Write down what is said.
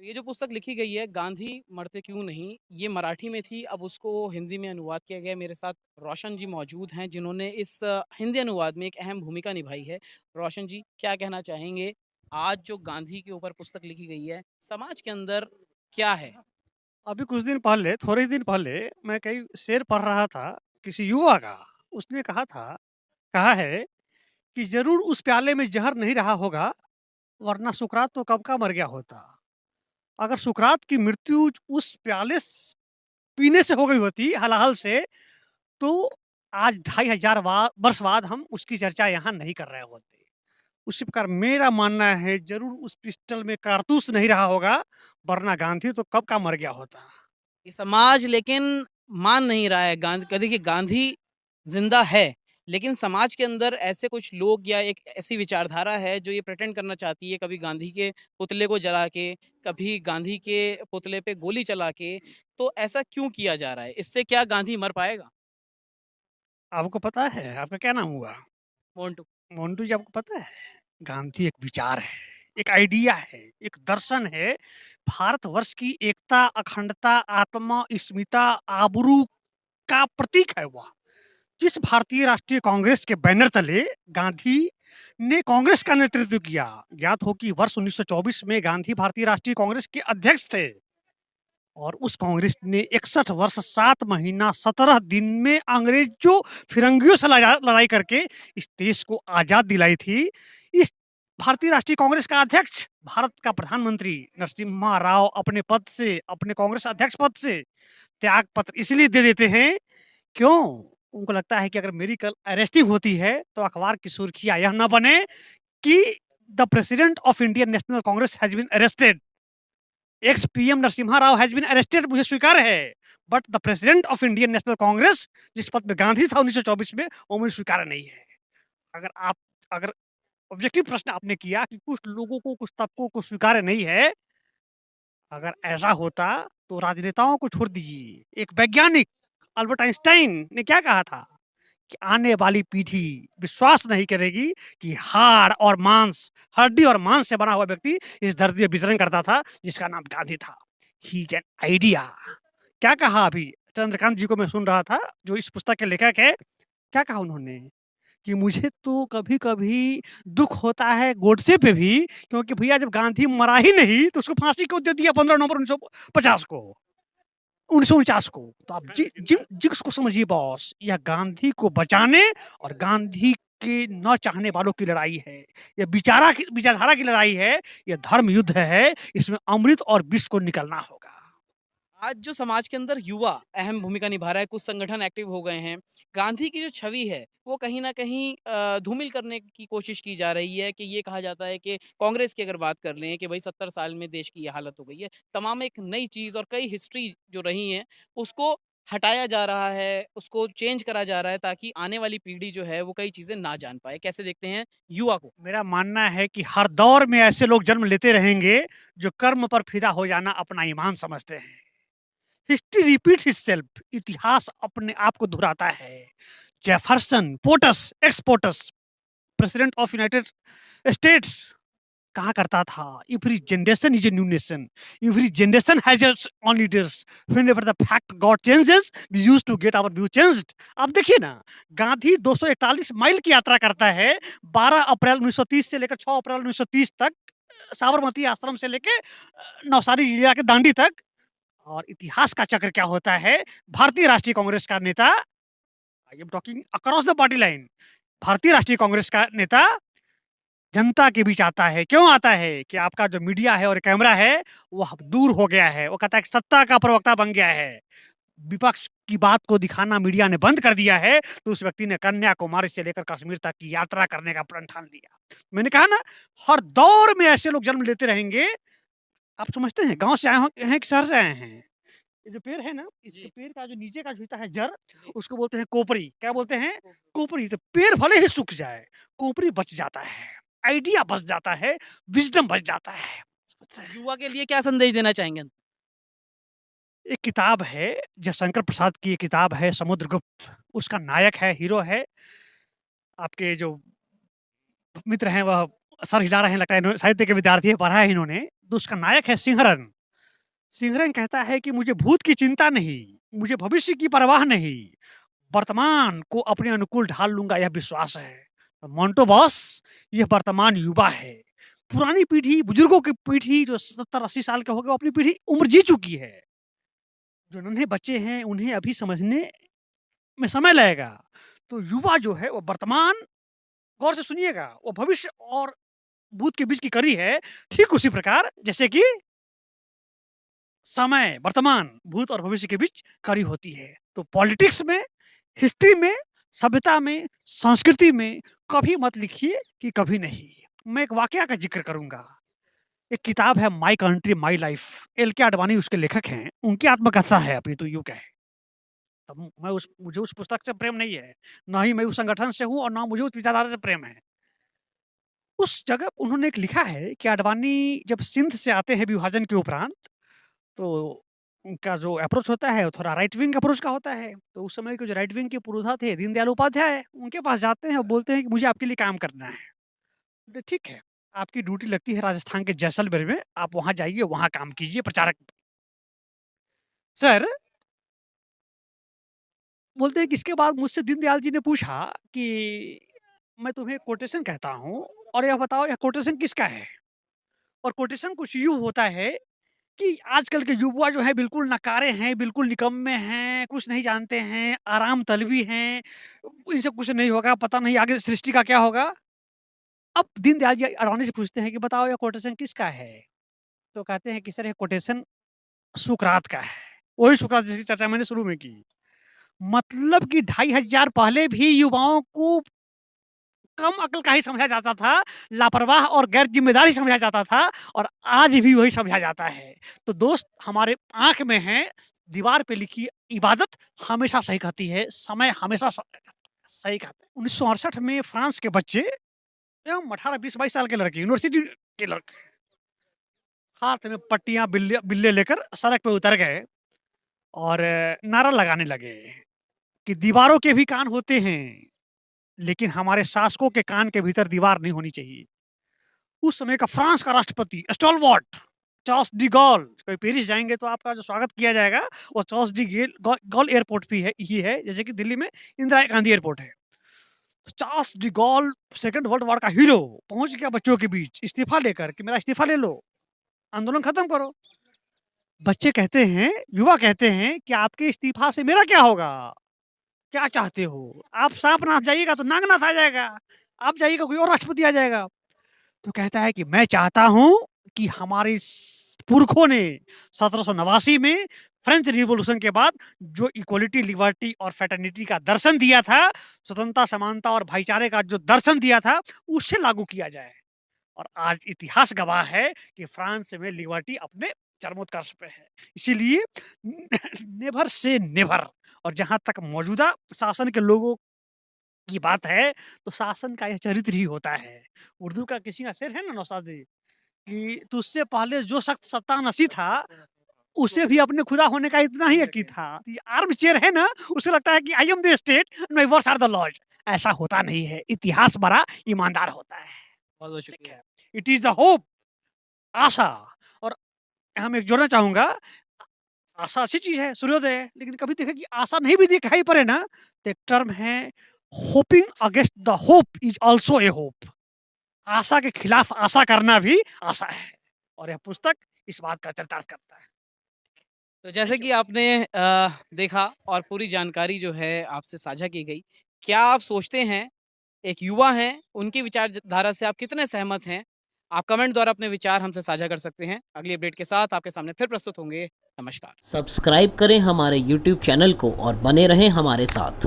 ये जो पुस्तक लिखी गई है गांधी मरते क्यों नहीं, ये मराठी में थी, अब उसको हिंदी में अनुवाद किया गया है। मेरे साथ रोशन जी मौजूद हैं जिन्होंने इस हिंदी अनुवाद में एक अहम भूमिका निभाई है। रोशन जी, क्या कहना चाहेंगे? आज जो गांधी के ऊपर पुस्तक लिखी गई है, समाज के अंदर क्या है? अभी कुछ दिन पहले, थोड़े ही दिन पहले मैं कहीं शेर पढ़ रहा था किसी युवा का। उसने कहा है कि ज़रूर उस प्याले में ज़हर नहीं रहा होगा, वरना सुकरात तो कब का मर गया होता। अगर सुकरात की मृत्यु उस प्याले पीने से हो गई होती हलाहल से, तो आज 2500 वर्ष बाद हम उसकी चर्चा यहाँ नहीं कर रहे होते। उसी प्रकार मेरा मानना है ज़रूर उस पिस्टल में कारतूस नहीं रहा होगा, वरना गांधी तो कब का मर गया होता। ये समाज लेकिन मान नहीं रहा है। देखिए गांधी जिंदा है, लेकिन समाज के अंदर ऐसे कुछ लोग या एक ऐसी विचारधारा है जो ये प्रेटेंड करना चाहती है, कभी गांधी के पुतले को जला के, कभी गांधी के पुतले पे गोली चला के। तो ऐसा क्यों किया जा रहा है? इससे क्या गांधी मर पाएगा? आपको पता है आपका क्या नाम हुआ? मोन्टू। मोंटू जी, आपको पता है गांधी एक विचार है, एक आइडिया है, एक दर्शन है। भारतवर्ष की एकता, अखंडता, आत्मा, अस्मिता, आबरू का प्रतीक है वह। जिस भारतीय राष्ट्रीय कांग्रेस के बैनर तले गांधी ने कांग्रेस का नेतृत्व किया। ज्ञात हो कि वर्ष 1924 में गांधी भारतीय राष्ट्रीय कांग्रेस के अध्यक्ष थे और उस कांग्रेस ने 61 वर्ष 7 महीना 17 दिन में अंग्रेजों फिरंगियों से लड़ाई करके इस देश को आजाद दिलाई थी। इस भारतीय राष्ट्रीय कांग्रेस का अध्यक्ष, भारत का प्रधानमंत्री नरसिम्हा राव अपने पद से, अपने कांग्रेस अध्यक्ष पद से त्याग पत्र इसलिए दे देते हैं, क्यों? उनको लगता है कि अगर मेरी कल अरेस्टिंग होती है तो अखबार की सुर्खियां यह ना बने कि the president of Indian National Congress has been arrested, ex PM Narasimha Rao has been arrested. मुझे स्वीकार है, but the president of Indian National Congress, जिस पद में गांधी था 1924 में, वो मुझे स्वीकार नहीं है। अगर आप अगर ऑब्जेक्टिव प्रश्न आपने किया कि कुछ लोगों को, कुछ तबकों को स्वीकार नहीं है, अगर ऐसा होता तो राजनेताओं को छोड़ दीजिए। एक वैज्ञानिक अल्बर्ट आइंस्टाइन ने क्या कहा था कि आने वाली पीढ़ी विश्वास नहीं करेगी कि हड्डी और मांस से बना हुआ व्यक्ति इस धरती में विचरण करता था, जिसका नाम गांधी था। He is an idea. क्या कहा अभी चंद्रकांत जी को मैं सुन रहा था, जो इस पुस्तक के लेखक है। क्या कहा उन्होंने कि मुझे तो कभी कभी दुख होता है गोडसे पे भी, क्योंकि भैया जब गांधी मरा ही नहीं तो उसको फांसी क्यों दे दिया 15 नवंबर 1950 को, 1949 को। तो आप जिक्स को समझिए बॉस, यह गांधी को बचाने और गांधी के न चाहने वालों की लड़ाई है। यह विचारधारा की लड़ाई है। यह धर्म युद्ध है। इसमें अमृत और विष को निकलना होगा। आज जो समाज के अंदर युवा अहम भूमिका निभा रहा है, कुछ संगठन एक्टिव हो गए हैं। गांधी की जो छवि है, वो कहीं न कहीं धूमिल करने की कोशिश की जा रही है कि ये कहा जाता है कि कांग्रेस की अगर बात कर लें कि भई 70 साल में देश की ये हालत हो गई है। तमाम एक नई चीज़ और कई हिस्ट्री जो रही हैं, उसको हटाया जा रहा है, उसको चेंज करा जा रहा है ताकि आने वाली पीढ़ी जो है, वो कई चीज़ें ना जान पाए। कैसे देखते हैं युवा को? मेरा मानना है कि हर दौर में ऐसे लोग जन्म लेते रहेंगे जो कर्म पर फिदा हो जाना अपना ईमान समझते हैं। History repeats itself. इतिहास अपने आप को दोहराता है। Jefferson, POTUS, ex POTUS, president of United States, कहा करता था, every generation is a new nation, every generation has its own leaders, whenever the fact got changes we used to get our view changed. अब देखिए ना, Gandhi 241 mile की यात्रा करता है 12 अप्रैल 1930 से लेकर 6 अप्रैल 1930 तक, साबरमती आश्रम से लेके नवसारी जिला के दांडी तक। और इतिहास का चक्र क्या होता है? भारतीय राष्ट्रीय कांग्रेस का नेता, I am talking across the party line, भारतीय राष्ट्रीय कांग्रेस का नेता जनता के बीच आता है। क्यों आता है? कि आपका जो मीडिया है और कैमरा है, वह दूर हो गया है। वो कहता है कि सत्ता का प्रवक्ता बन गया है, विपक्ष की बात को दिखाना मीडिया ने बंद कर दिया है। तो उस व्यक्ति ने कन्याकुमारी से लेकर कश्मीर तक की यात्रा करने का प्रण ठान लिया। मैंने कहा ना, हर दौर में ऐसे लोग जन्म लेते रहेंगे। आप समझते हैं गांव से आए हैं कि शहर से आए हैं? ये जो पेड़ है ना, इसके जी, पेड़ का जो नीचे का जो होता है जड़, उसको बोलते हैं कोपरी। क्या बोलते हैं? जी। कोपरी। तो पेड़ भले ही सूख जाए, कोपरी बच जाता है, आइडिया बच जाता है, विज़डम बच जाता है। समझ रहे हैं? युवा के लिए क्या संदेश देना चाहेंगे? एक किताब है, जयशंकर प्रसाद की एक किताब है समुद्रगुप्त। उसका नायक है, हीरो है, आपके जो मित्र हैं वह सर हिला रहे हैं, लगता है इन्होंने साहित्य के विद्यार्थी हैं, पढ़ा है इन्होंने। तो उसका नायक है सिंहरन। सिंघरन कहता है कि मुझे भूत की चिंता नहीं, मुझे भविष्य की परवाह नहीं, वर्तमान को अपने अनुकूल ढाल लूँगा यह विश्वास है। मोंटो बॉस यह वर्तमान युवा है। पुरानी पीढ़ी, बुजुर्गों की पीढ़ी जो 70-80 साल के हो गए, वो अपनी पीढ़ी उम्र जी चुकी है। जो नन्हे बच्चे हैं उन्हें अभी समझने में समय लगेगा। तो युवा जो है वो वर्तमान, गौर से सुनिएगा, वो भविष्य और भूत के बीच की कड़ी है। ठीक उसी प्रकार जैसे कि समय, वर्तमान, भूत और भविष्य के बीच कड़ी होती है। तो पॉलिटिक्स में, हिस्ट्री में, सभ्यता में, संस्कृति में कभी मत लिखिए कि कभी नहीं। मैं एक वाकया का ज़िक्र करूँगा। एक किताब है my country my life, L के आडवाणी उसके लेखक हैं। उनकी आत्मकथा है, अभी तो यूँ कहें। तब मुझे उस पुस्तक से प्रेम नहीं है, ना ही मैं उस संगठन से हूँ और ना मुझे उस विचारधारा से प्रेम है। उस जगह उन्होंने एक लिखा है कि आडवाणी जब सिंध से आते हैं विभाजन के उपरांत, तो उनका जो अप्रोच होता है वो थोड़ा राइट विंग अप्रोच का होता है। तो उस समय के जो राइट विंग के पुरोधा थे दीनदयाल उपाध्याय, उनके पास जाते हैं और बोलते हैं कि मुझे आपके लिए काम करना है। बोले ठीक है, आपकी ड्यूटी लगती है राजस्थान के जैसलमेर में, आप वहाँ जाइए, वहाँ काम कीजिए प्रचारक। सर, बोलते हैं कि इसके बाद मुझसे दीनदयाल जी ने पूछा कि मैं तुम्हें कोटेशन कहता हूँ और यह बताओ यह कोटेशन किसका है? और कोटेशन कुछ यूँ होता है कि आजकल के युवा जो है बिल्कुल नकारे हैं, बिल्कुल निकम्मे हैं, कुछ नहीं जानते हैं, आराम तलबी हैं, इनसे कुछ नहीं होगा, पता नहीं आगे सृष्टि का क्या होगा। अब दीनदयाल जी अडवाणी से पूछते हैं कि बताओ यह कोटेशन किसका है? तो कहते हैं कि सर, ये कोटेशन सुकरात का है। वही सुकरात जिसकी चर्चा मैंने शुरू में की। मतलब कि 2500 पहले भी युवाओं को कम अक्ल का ही समझा जाता था, लापरवाह और गैर ज़िम्मेदारी समझा जाता था और आज भी वही समझा जाता है। तो दोस्त, हमारे आँख में है, दीवार पे लिखी इबादत हमेशा सही कहती है, समय हमेशा सही कहता है। 1968 में फ्रांस के बच्चे एवं 18, 20, 22 साल के लड़के, यूनिवर्सिटी के लड़के, हाथ में पट्टियाँ, बिल्ले लेकर सड़क पे उतर गए और नारा लगाने लगे कि दीवारों के भी कान होते हैं, लेकिन हमारे शासकों के कान के भीतर दीवार नहीं होनी चाहिए। उस समय का फ्रांस का राष्ट्रपति स्टॉलवर्ट चार्ल्स डी गॉल, कभी पेरिस जाएँगे तो आपका जो स्वागत किया जाएगा वो चार्ल्स डी गॉल एयरपोर्ट भी है, ही है, जैसे कि दिल्ली में इंदिरा गांधी एयरपोर्ट है। तो Charles de Gaulle, second world war का हीरो, पहुँच गया बच्चों के बीच इस्तीफा लेकर कि मेरा इस्तीफा ले लो, आंदोलन खत्म करो। बच्चे कहते हैं, युवा कहते हैं कि आपके इस्तीफा से मेरा क्या होगा? क्या चाहते हो? आप सारनाथ जाइएगा तो नागनाथ आ जाएगा, आप जाइएगा कोई और राष्ट्रपति आ जाएगा। तो कहता है कि मैं चाहता हूँ कि हमारे पुरखों ने 1789 में फ्रेंच रिवॉल्यूशन के बाद जो इक्वालिटी, लिबर्टी और फ्रेटर्निटी का दर्शन दिया था, स्वतंत्रता, समानता और भाईचारे का जो दर्शन दिया था, उसे लागू किया जाए। और आज इतिहास गवाह है कि फ्रांस में लिबर्टी अपने चरमोत्कर्ष पे है। इसीलिए नेवर से नेवर। और जहाँ तक मौजूदा शासन के लोगों की बात है, तो शासन का यह चरित्र ही होता है। उर्दू का किसी का शेर है ना नौशाद जी, कि तुझसे पहले जो शख्स सत्तानशी था, उसे भी अपने खुदा होने का इतना ही यकीन था। ये आर्म चेयर है ना, उसे लगता है कि I am the state, my words are the laws. ऐसा होता नहीं है। इतिहास बड़ा ईमानदार होता है। बहुत-बहुत ठीक शुक्रिया। है। इट इज़ द होप, आशा। और यहाँ मैं एक जोड़ना चाहूँगा, आशा अच्छी चीज़ है, सूर्योदय है, लेकिन कभी देखें कि आशा नहीं भी दिखाई पड़े ना, तो एक टर्म है, hoping against the hope is also a hope. आशा के खिलाफ आशा करना भी आशा है। और यह पुस्तक इस बात का चरितार्थ करता है। तो जैसे थैंक यू। कि आपने देखा और पूरी जानकारी जो है आपसे साझा की गई। क्या आप सोचते हैं, एक युवा हैं, उनकी विचारधारा से आप कितने सहमत हैं? आप कमेंट द्वारा अपने विचार हमसे साझा कर सकते हैं। अगली अपडेट के साथ आपके सामने फिर प्रस्तुत होंगे। नमस्कार। सब्सक्राइब करें हमारे YouTube चैनल को और बने रहें हमारे साथ।